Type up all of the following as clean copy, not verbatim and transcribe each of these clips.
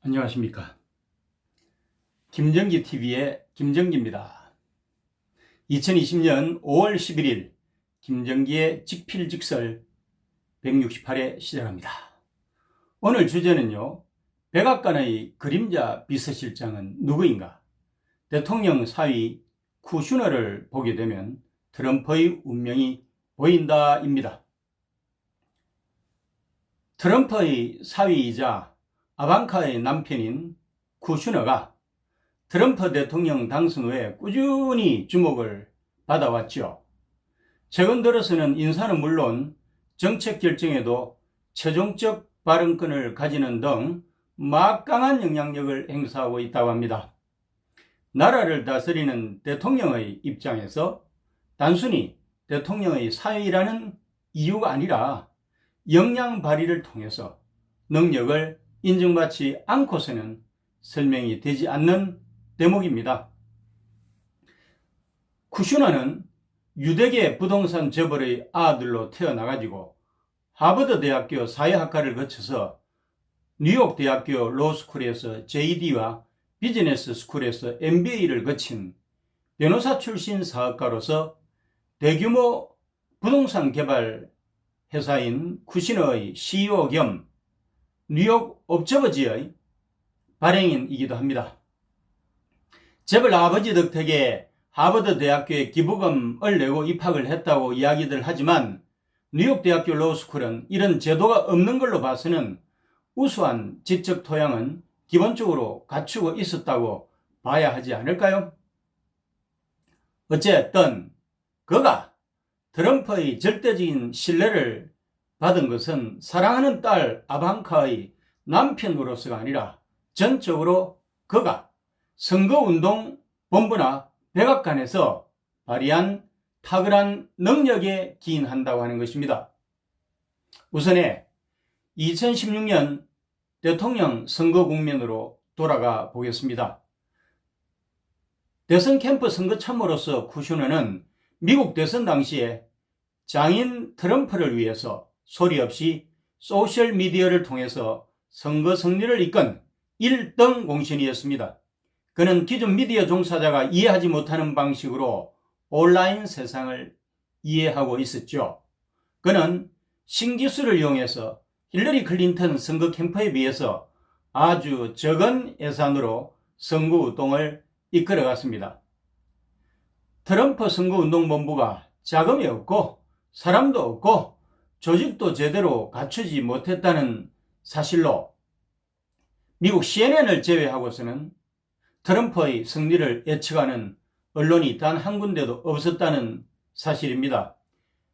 안녕하십니까. 김정기TV의 김정기입니다. 2020년 5월 11일 김정기의 직필직설 168회 시작합니다. 오늘 주제는요, 백악관의 그림자 비서실장은 누구인가? 대통령 사위 쿠슈너를 보게 되면 트럼프의 운명이 보인다입니다. 트럼프의 사위이자 아방카의 남편인 쿠슈너가 트럼프 대통령 당선 후에 꾸준히 주목을 받아왔죠. 최근 들어서는 인사는 물론 정책 결정에도 최종적 발언권을 가지는 등 막강한 영향력을 행사하고 있다고 합니다. 나라를 다스리는 대통령의 입장에서 단순히 대통령의 사위라는 이유가 아니라 역량 발휘를 통해서 능력을 인정받지 않고서는 설명이 되지 않는 대목입니다. 쿠슈너는 유대계 부동산 재벌의 아들로 태어나가지고 하버드 대학교 사회학과를 거쳐서 뉴욕 대학교 로스쿨에서 JD와 비즈니스 스쿨에서 MBA를 거친 변호사 출신 사업가로서 대규모 부동산 개발 회사인 쿠슈너의 CEO 겸 뉴욕 옵저버지의 발행인이기도 합니다. 재벌 아버지 덕택에 하버드 대학교에 기부금을 내고 입학을 했다고 이야기들 하지만 뉴욕 대학교 로스쿨은 이런 제도가 없는 걸로 봐서는 우수한 지적 토양은 기본적으로 갖추고 있었다고 봐야 하지 않을까요? 어쨌든 그가 트럼프의 절대적인 신뢰를 받은 것은 사랑하는 딸 아방카의 남편으로서가 아니라 전적으로 그가 선거운동 본부나 백악관에서 발휘한 탁월한 능력에 기인한다고 하는 것입니다. 우선에 2016년 대통령 선거 국면으로 돌아가 보겠습니다. 대선 캠프 선거 참모로서 쿠슈너는 미국 대선 당시에 장인 트럼프를 위해서 소리 없이 소셜미디어를 통해서 선거 승리를 이끈 1등 공신이었습니다. 그는 기존 미디어 종사자가 이해하지 못하는 방식으로 온라인 세상을 이해하고 있었죠. 그는 신기술을 이용해서 힐러리 클린턴 선거 캠프에 비해서 아주 적은 예산으로 선거운동을 이끌어갔습니다. 트럼프 선거운동본부가 자금이 없고 사람도 없고 조직도 제대로 갖추지 못했다는 사실로 미국 CNN을 제외하고서는 트럼프의 승리를 예측하는 언론이 단 한 군데도 없었다는 사실입니다.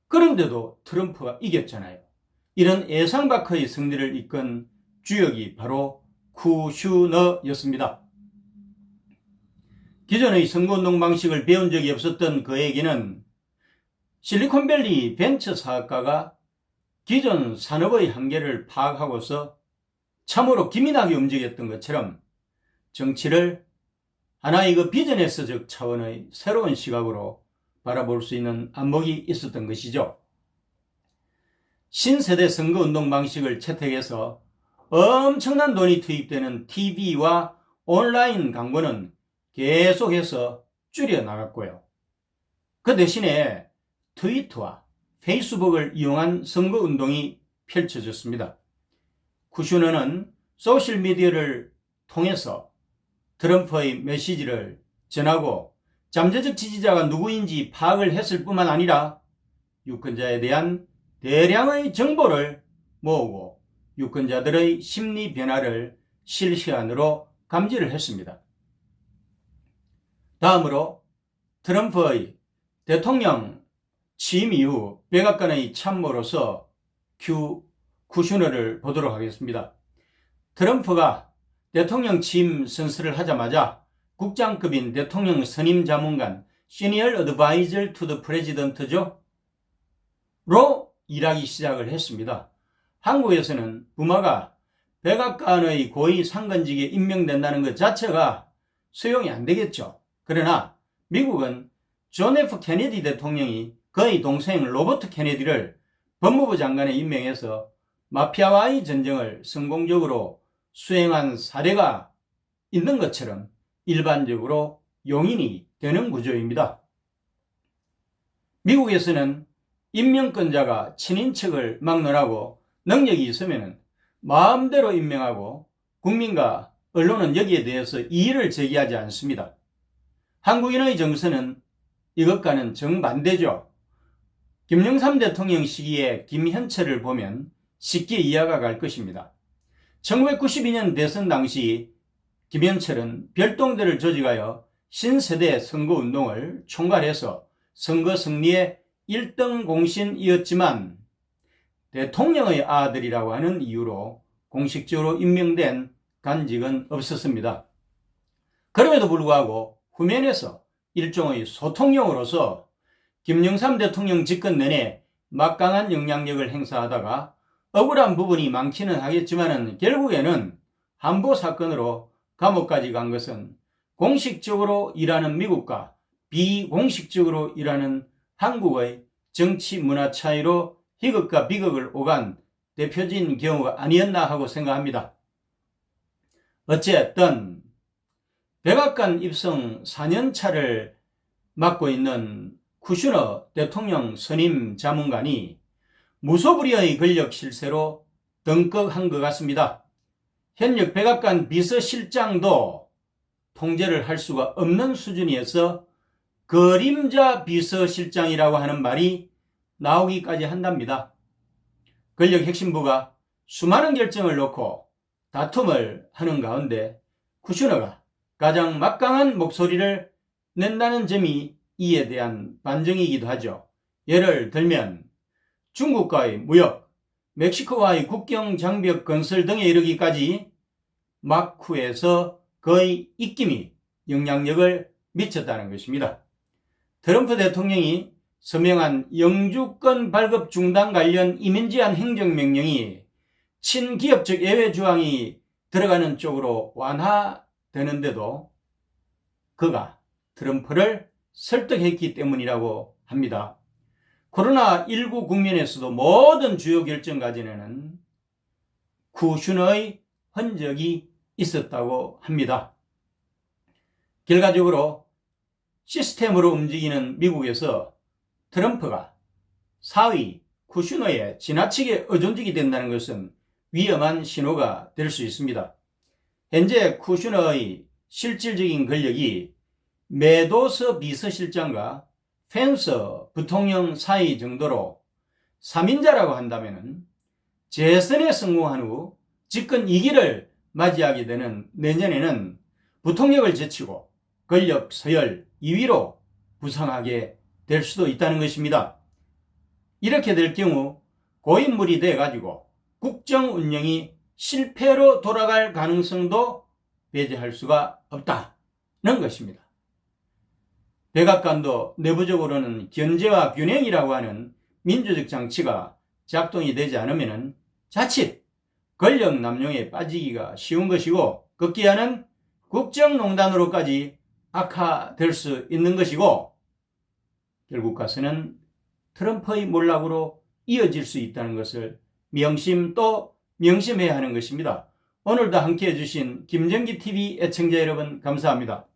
그런데도 트럼프가 이겼잖아요. 이런 예상 밖의 승리를 이끈 주역이 바로 쿠슈너였습니다. 기존의 선거운동 방식을 배운 적이 없었던 그에게는 실리콘밸리 벤처 사업가가 기존 산업의 한계를 파악하고서 참으로 기민하게 움직였던 것처럼 정치를 하나의 비즈니스적 차원의 새로운 시각으로 바라볼 수 있는 안목이 있었던 것이죠. 신세대 선거운동 방식을 채택해서 엄청난 돈이 투입되는 TV와 온라인 광고는 계속해서 줄여나갔고요. 그 대신에 트위터와 페이스북을 이용한 선거운동이 펼쳐졌습니다. 쿠슈너는 소셜미디어를 통해서 트럼프의 메시지를 전하고 잠재적 지지자가 누구인지 파악을 했을 뿐만 아니라 유권자에 대한 대량의 정보를 모으고 유권자들의 심리 변화를 실시간으로 감지를 했습니다. 다음으로 트럼프의 대통령 취임 이후 백악관의 참모로서 쿠슈너를 보도록 하겠습니다. 트럼프가 대통령 취임 선서를 하자마자 국장급인 대통령 선임 자문관 Senior Advisor to the President죠? 로 일하기 시작을 했습니다. 한국에서는 부마가 백악관의 고위 상근직에 임명된다는 것 자체가 수용이 안 되겠죠. 그러나 미국은 존 F 케네디 대통령이 그의 동생 로버트 케네디를 법무부 장관에 임명해서 마피아와의 전쟁을 성공적으로 수행한 사례가 있는 것처럼 일반적으로 용인이 되는 구조입니다. 미국에서는 임명권자가 친인척을 막론하고 능력이 있으면 마음대로 임명하고 국민과 언론은 여기에 대해서 이의를 제기하지 않습니다. 한국인의 정서는 이것과는 정반대죠. 김영삼 대통령 시기에 김현철을 보면 쉽게 이해가 갈 것입니다. 1992년 대선 당시 김현철은 별동대를 조직하여 신세대 선거운동을 총괄해서 선거 승리의 1등 공신이었지만 대통령의 아들이라고 하는 이유로 공식적으로 임명된 간직은 없었습니다. 그럼에도 불구하고 후면에서 일종의 소통용으로서 김영삼 대통령 집권 내내 막강한 영향력을 행사하다가 억울한 부분이 많기는 하겠지만 결국에는 한보 사건으로 감옥까지 간 것은 공식적으로 일하는 미국과 비공식적으로 일하는 한국의 정치 문화 차이로 희극과 비극을 오간 대표적인 경우가 아니었나 하고 생각합니다. 어쨌든 백악관 입성 4년차를 맡고 있는 쿠슈너 대통령 선임 자문관이 무소불위의 권력 실세로 덩꺽한 것 같습니다. 현역 백악관 비서실장도 통제를 할 수가 없는 수준이어서 그림자 비서실장이라고 하는 말이 나오기까지 한답니다. 권력 핵심부가 수많은 결정을 놓고 다툼을 하는 가운데 쿠슈너가 가장 막강한 목소리를 낸다는 점이 이에 대한 반증이기도 하죠. 예를 들면 중국과의 무역, 멕시코와의 국경 장벽 건설 등에 이르기까지 마쿠에서 거의 입김이 영향력을 미쳤다는 것입니다. 트럼프 대통령이 서명한 영주권 발급 중단 관련 이민 제한 행정명령이 친기업적 예외 조항이 들어가는 쪽으로 완화되는데도 그가 트럼프를 설득했기 때문이라고 합니다. 코로나19 국면에서도 모든 주요 결정까지는 쿠슈너의 흔적이 있었다고 합니다. 결과적으로 시스템으로 움직이는 미국에서 트럼프가 사위 쿠슈너에 지나치게 의존적이 된다는 것은 위험한 신호가 될 수 있습니다. 현재 쿠슈너의 실질적인 권력이 메도스 비서실장과 펜서 부통령 사이 정도로 3인자라고 한다면 재선에 성공한 후 집권 2기를 맞이하게 되는 내년에는 부통령을 제치고 권력 서열 2위로 부상하게 될 수도 있다는 것입니다. 이렇게 될 경우 고인물이 돼가지고 국정 운영이 실패로 돌아갈 가능성도 배제할 수가 없다는 것입니다. 백악관도 내부적으로는 견제와 균형이라고 하는 민주적 장치가 작동이 되지 않으면 자칫 권력 남용에 빠지기가 쉬운 것이고 급기야는 국정농단으로까지 악화될 수 있는 것이고 결국 가서는 트럼프의 몰락으로 이어질 수 있다는 것을 또 명심해야 하는 것입니다. 오늘도 함께해 주신 김정기TV 애청자 여러분 감사합니다.